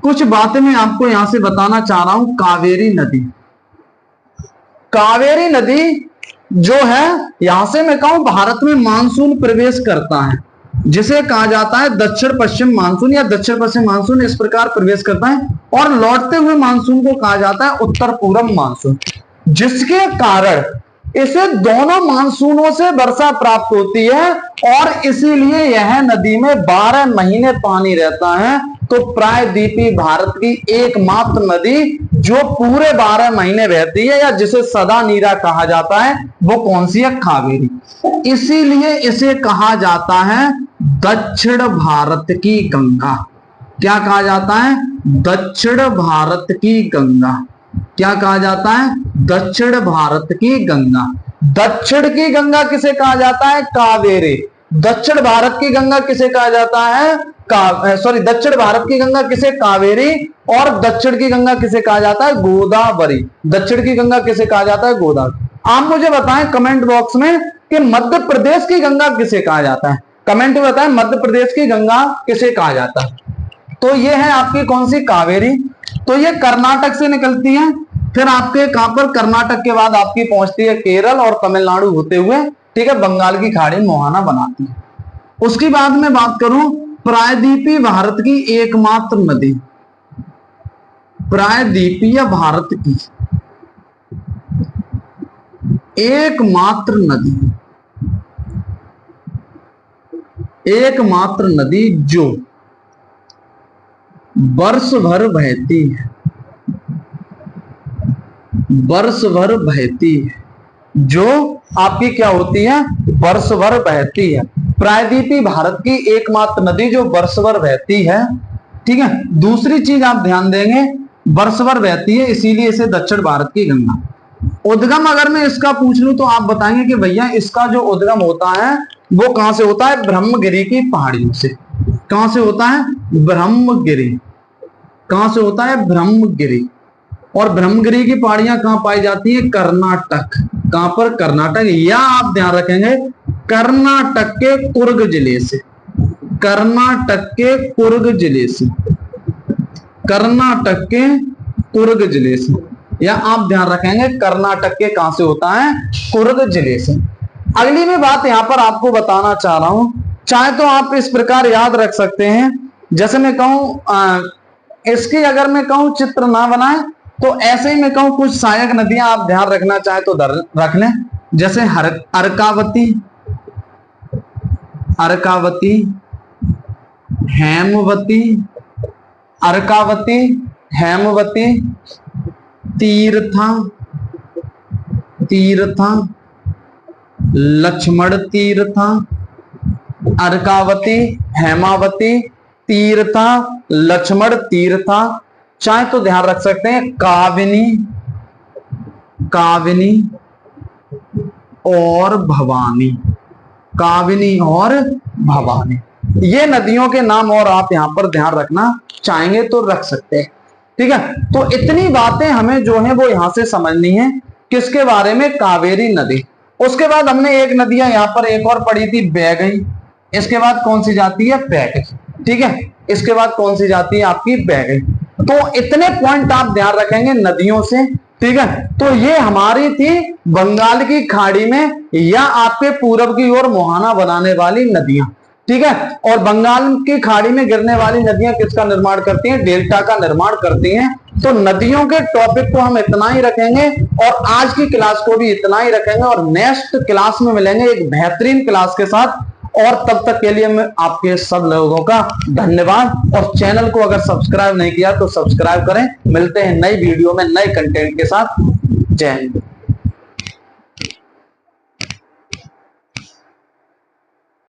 कुछ बातें मैं आपको यहां से बताना चाह रहा हूं। कावेरी नदी, कावेरी नदी जो है यहां से मैं कहूं भारत में मानसून प्रवेश करता है जिसे कहा जाता है दक्षिण पश्चिम मानसून या दक्षिण पश्चिम मानसून, इस प्रकार प्रवेश करता है। और लौटते हुए मानसून को कहा जाता है उत्तर पूर्व मानसून, जिसके कारण इसे दोनों मानसूनों से वर्षा प्राप्त होती है और इसीलिए यह नदी में 12 महीने पानी रहता है। तो प्रायद्वीपीय भारत की एकमात्र नदी जो पूरे 12 महीने बहती है या जिसे सदा नीरा कहा जाता है वो कौन सी है? कावेरी। इसीलिए इसे कहा जाता है दक्षिण भारत की गंगा। क्या कहा जाता है? दक्षिण भारत की गंगा। क्या कहा जाता है? दक्षिण भारत की गंगा। दक्षिण की गंगा किसे कहा जाता है? कावेरी। दक्षिण भारत की गंगा किसे कहा जाता है? दक्षिण भारत की गंगा किसे? कावेरी। और दक्षिण की गंगा किसे कहा जाता है? गोदावरी। दक्षिण की गंगा किसे कहा जाता है? गोदावरी। आप मुझे बताएं कमेंट बॉक्स में कि मध्य प्रदेश की गंगा किसे कहा जाता है? कमेंट में बताएं मध्य प्रदेश की गंगा किसे कहा जाता है। तो ये है आपकी कौन सी? कावेरी। तो ये कर्नाटक से निकलती है, फिर आपके कहां पर? कर्नाटक के बाद आपकी पहुंचती है केरल और तमिलनाडु होते हुए, ठीक है, बंगाल की खाड़ी मुहाना बनाती है। उसके बाद में बात करूं प्रायद्वीपीय भारत की एकमात्र नदी, प्रायद्वीपीय भारत की एकमात्र नदी, एकमात्र नदी जो वर्ष भर बहती है, वर्ष भर बहती है, जो आपकी क्या होती है, वर्ष भर बहती है। प्रायद्वीपीय भारत की एकमात्र नदी जो वर्ष भर बहती है, ठीक है। दूसरी चीज आप ध्यान देंगे, वर्ष भर बहती है इसीलिए इसे दक्षिण भारत की गंगा। उद्गम अगर मैं इसका पूछ लूं तो आप बताएंगे कि भैया इसका जो उद्गम होता है वो कहां से होता है, ब्रह्मगिरी की पहाड़ियों से। कहां से होता है, ब्रह्मगिरी। कहां से होता है, ब्रह्मगिरी। और ब्रह्मगिरी की पहाड़ियां कहां पाई जाती है, कर्नाटक। कहां पर, कर्नाटक। या आप ध्यान रखेंगे कर्नाटक के कुर्ग जिले से, कर्नाटक के कुर्ग जिले से, कर्नाटक के कुर्ग जिले से। या आप ध्यान रखेंगे कर्नाटक के कहां से होता है, कुर्ग जिले से। अगली मैं बात यहां पर आपको बताना चाह रहा हूं, चाहे तो आप इस प्रकार याद रख सकते हैं। जैसे मैं कहूं इसकी अगर मैं कहूं चित्र ना बनाए तो ऐसे ही मैं कहूं कुछ सहायक नदियां आप ध्यान रखना चाहे तो रख लें। जैसे अर्कावती, अर्कावती, हेमवती, अर्कावती, हेमवती, तीर्था, तीर्था, लक्ष्मण तीर्था, अर्कावती, हेमावती, तीर्था, लक्ष्मण तीर्था। चाहे तो ध्यान रख सकते हैं काविनी, काविनी और भवानी, काविनी और भवानी। ये नदियों के नाम और आप यहां पर ध्यान रखना चाहेंगे तो रख सकते हैं, ठीक है। तो इतनी बातें हमें जो है वो यहां से समझनी है, किसके बारे में, कावेरी नदी। उसके बाद हमने एक नदियां यहां पर एक और पढ़ी थी, बैगई। इसके बाद कौन सी जाती है, पैगई, ठीक है। इसके बाद कौन सी जाती है आपकी, बैगई। तो इतने पॉइंट आप ध्यान रखेंगे नदियों से, ठीक है। तो ये हमारी थी बंगाल की खाड़ी में या आपके पूरब की ओर मुहाना बनाने वाली नदियां, ठीक है। और बंगाल की खाड़ी में गिरने वाली नदियां किसका निर्माण करती हैं, डेल्टा का निर्माण करती हैं। तो नदियों के टॉपिक को हम इतना ही रखेंगे और आज की क्लास को भी इतना ही रखेंगे और नेक्स्ट क्लास में मिलेंगे एक बेहतरीन क्लास के साथ। और तब तक के लिए मैं आपके सब लोगों का धन्यवाद। और चैनल को अगर सब्सक्राइब नहीं किया तो सब्सक्राइब करें। मिलते हैं नई वीडियो में नए कंटेंट के साथ। जय हिंद।